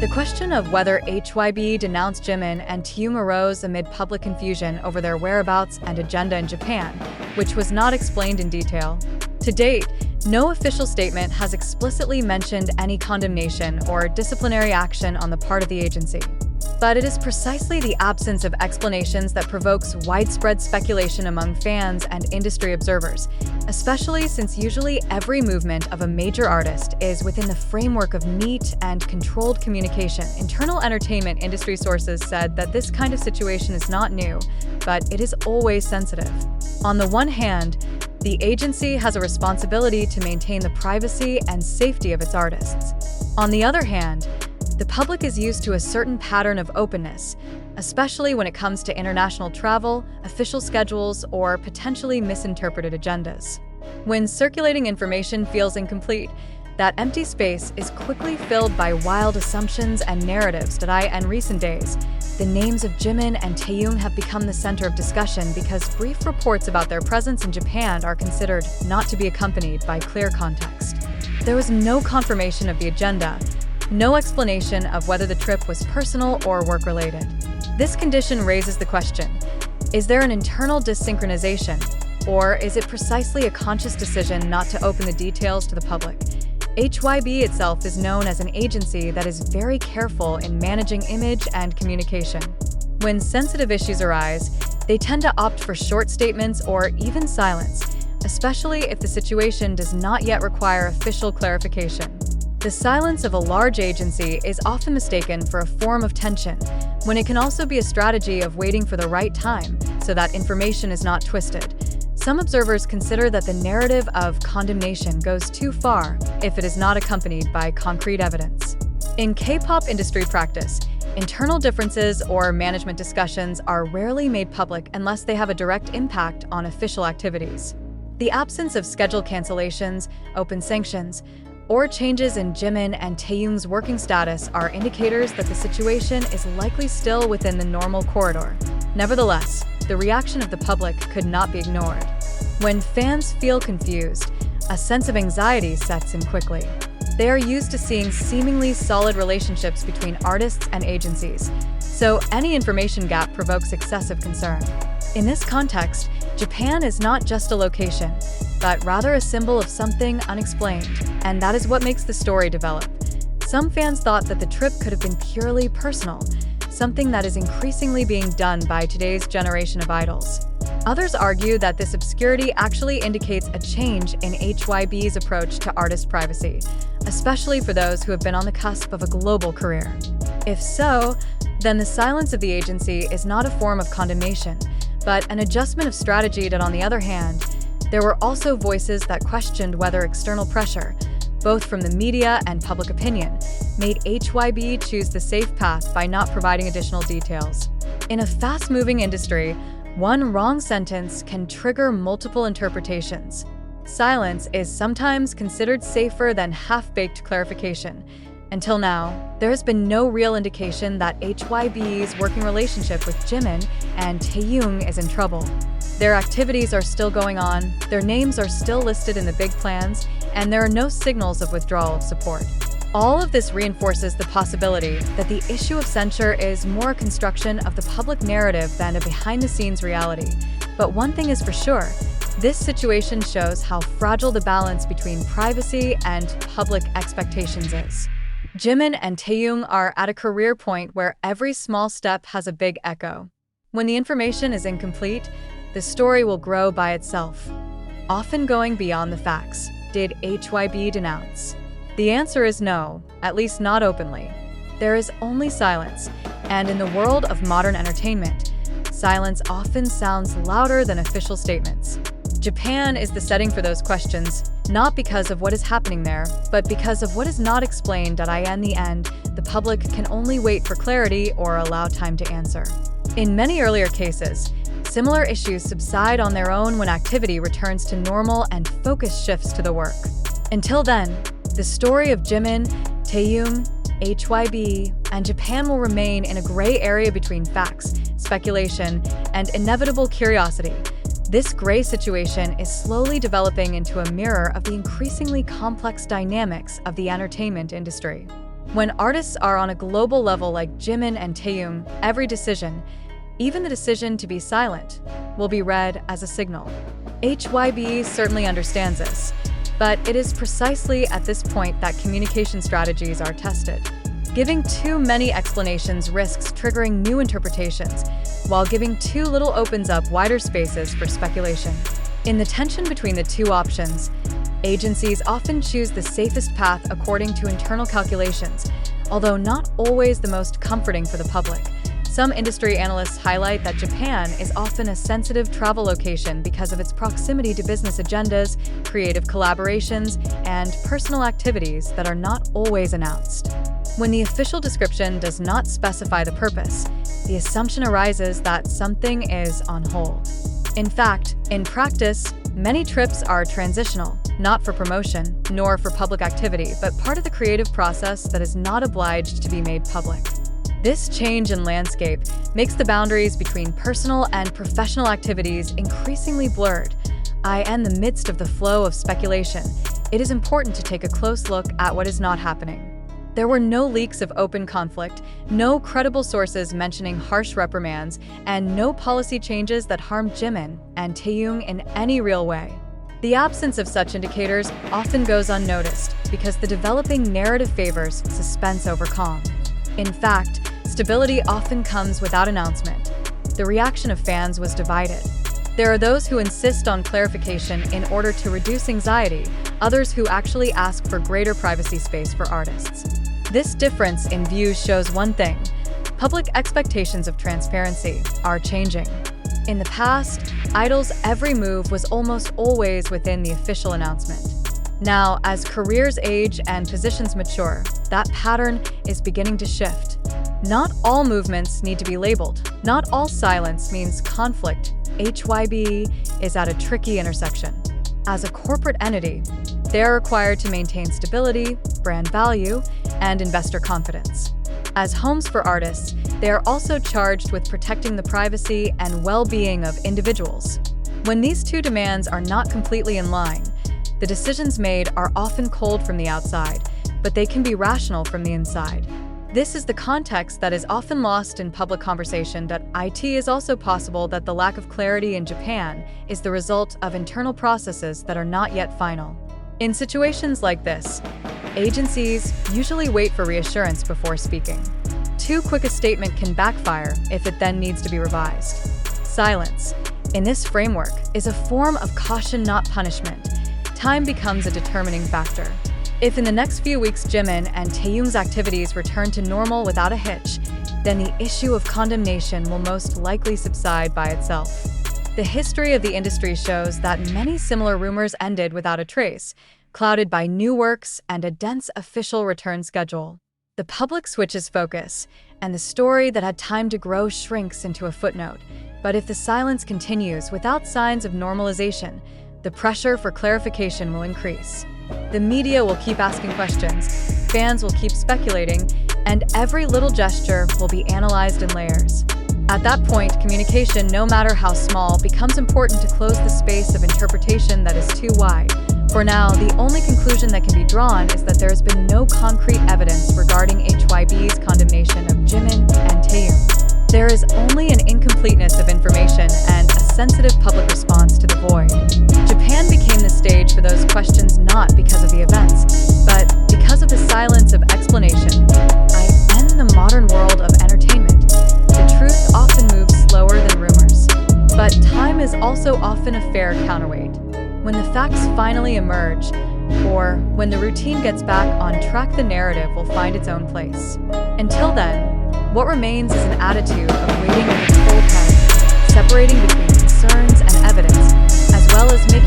The question of whether Hybe denounced Jimin and Taehyung arose amid public confusion over their whereabouts and agenda in Japan, which was not explained in detail. To date, no official statement has explicitly mentioned any condemnation or disciplinary action on the part of the agency. But it is precisely the absence of explanations that provokes widespread speculation among fans and industry observers, especially since usually every movement of a major artist is within the framework of neat and controlled communication. Internal entertainment industry sources said that this kind of situation is not new, but it is always sensitive. On the one hand, the agency has a responsibility to maintain the privacy and safety of its artists. On the other hand, the public is used to a certain pattern of openness, especially when it comes to international travel, official schedules, or potentially misinterpreted agendas. When circulating information feels incomplete, that empty space is quickly filled by wild assumptions and narratives. In recent days, the names of Jimin and Taehyung have become the center of discussion because brief reports about their presence in Japan are considered not to be accompanied by clear context. There was no confirmation of the agenda, no explanation of whether the trip was personal or work-related. This condition raises the question, is there an internal dysynchronization, or is it precisely a conscious decision not to open the details to the public? Hybe itself is known as an agency that is very careful in managing image and communication. When sensitive issues arise, they tend to opt for short statements or even silence, especially if the situation does not yet require official clarification. The silence of a large agency is often mistaken for a form of tension, when it can also be a strategy of waiting for the right time so that information is not twisted. Some observers consider that the narrative of condemnation goes too far if it is not accompanied by concrete evidence. In K-pop industry practice, internal differences or management discussions are rarely made public unless they have a direct impact on official activities. The absence of schedule cancellations, open sanctions, or changes in Jimin and Taehyung's working status are indicators that the situation is likely still within the normal corridor. Nevertheless, the reaction of the public could not be ignored. When fans feel confused, a sense of anxiety sets in quickly. They are used to seeing seemingly solid relationships between artists and agencies, so any information gap provokes excessive concern. In this context, Japan is not just a location, but rather a symbol of something unexplained, and that is what makes the story develop. Some fans thought that the trip could have been purely personal, something that is increasingly being done by today's generation of idols. Others argue that this obscurity actually indicates a change in Hybe's approach to artist privacy, especially for those who have been on the cusp of a global career. If so, then the silence of the agency is not a form of condemnation, but an adjustment of strategy. On the other hand, there were also voices that questioned whether external pressure, both from the media and public opinion, made Hybe choose the safe path by not providing additional details. In a fast-moving industry, one wrong sentence can trigger multiple interpretations. Silence is sometimes considered safer than half-baked clarification. Until now, there has been no real indication that Hybe's working relationship with Jimin and Taehyung is in trouble. Their activities are still going on, their names are still listed in the big plans, and there are no signals of withdrawal of support. All of this reinforces the possibility that the issue of censure is more a construction of the public narrative than a behind-the-scenes reality. But one thing is for sure, this situation shows how fragile the balance between privacy and public expectations is. Jimin and Taehyung are at a career point where every small step has a big echo. When the information is incomplete, the story will grow by itself, often going beyond the facts. Did Hybe denounce? The answer is no, at least not openly. There is only silence, and in the world of modern entertainment, silence often sounds louder than official statements. Japan is the setting for those questions, not because of what is happening there, but because of what is not explained. In the end, the public can only wait for clarity or allow time to answer. In many earlier cases, similar issues subside on their own when activity returns to normal and focus shifts to the work. Until then, the story of Jimin, Taehyung, Hybe, and Japan will remain in a gray area between facts, speculation, and inevitable curiosity. This gray situation is slowly developing into a mirror of the increasingly complex dynamics of the entertainment industry. When artists are on a global level like Jimin and Taehyung, every decision, even the decision to be silent, will be read as a signal. Hybe certainly understands this, but it is precisely at this point that communication strategies are tested. Giving too many explanations risks triggering new interpretations, while giving too little opens up wider spaces for speculation. In the tension between the two options, agencies often choose the safest path according to internal calculations, although not always the most comforting for the public. Some industry analysts highlight that Japan is often a sensitive travel location because of its proximity to business agendas, creative collaborations, and personal activities that are not always announced. When the official description does not specify the purpose, the assumption arises that something is on hold. In fact, in practice, many trips are transitional, not for promotion, nor for public activity, but part of the creative process that is not obliged to be made public. This change in landscape makes the boundaries between personal and professional activities increasingly blurred. In the midst of the flow of speculation, it is important to take a close look at what is not happening. There were no leaks of open conflict, no credible sources mentioning harsh reprimands, and no policy changes that harmed Jimin and Taehyung in any real way. The absence of such indicators often goes unnoticed because the developing narrative favors suspense over calm. In fact, stability often comes without announcement. The reaction of fans was divided. There are those who insist on clarification in order to reduce anxiety, others who actually ask for greater privacy space for artists. This difference in views shows one thing: public expectations of transparency are changing. In the past, idols' every move was almost always within the official announcement. Now, as careers age and positions mature, that pattern is beginning to shift. Not all movements need to be labeled. Not all silence means conflict. Hybe is at a tricky intersection. As a corporate entity, they are required to maintain stability, brand value, and investor confidence. As homes for artists, they are also charged with protecting the privacy and well-being of individuals. When these two demands are not completely in line, the decisions made are often cold from the outside, but they can be rational from the inside. This is the context that is often lost in public conversation. It is also possible that the lack of clarity in Japan is the result of internal processes that are not yet final. In situations like this, agencies usually wait for reassurance before speaking. Too quick a statement can backfire if it then needs to be revised. Silence, in this framework, is a form of caution, not punishment. Time becomes a determining factor. If in the next few weeks Jimin and Taehyung's activities return to normal without a hitch, then the issue of condemnation will most likely subside by itself. The history of the industry shows that many similar rumors ended without a trace, clouded by new works and a dense official return schedule. The public switches focus, and the story that had time to grow shrinks into a footnote. But if the silence continues without signs of normalization, the pressure for clarification will increase. The media will keep asking questions, fans will keep speculating, and every little gesture will be analyzed in layers. At that point, communication, no matter how small, becomes important to close the space of interpretation that is too wide. For now, the only conclusion that can be drawn is that there has been no concrete evidence regarding Hybe's condemnation of Jimin and Taehyung. There is only an incompleteness of information and a sensitive public response to the void. Japan became the stage for those questions not because of the events, but because of the silence of explanation. In the modern world of entertainment, the truth often moves slower than rumors. But time is also often a fair counterweight. When the facts finally emerge, or when the routine gets back on track, the narrative will find its own place. Until then, what remains is an attitude of waiting with a cold head, separating between concerns and evidence, as well as making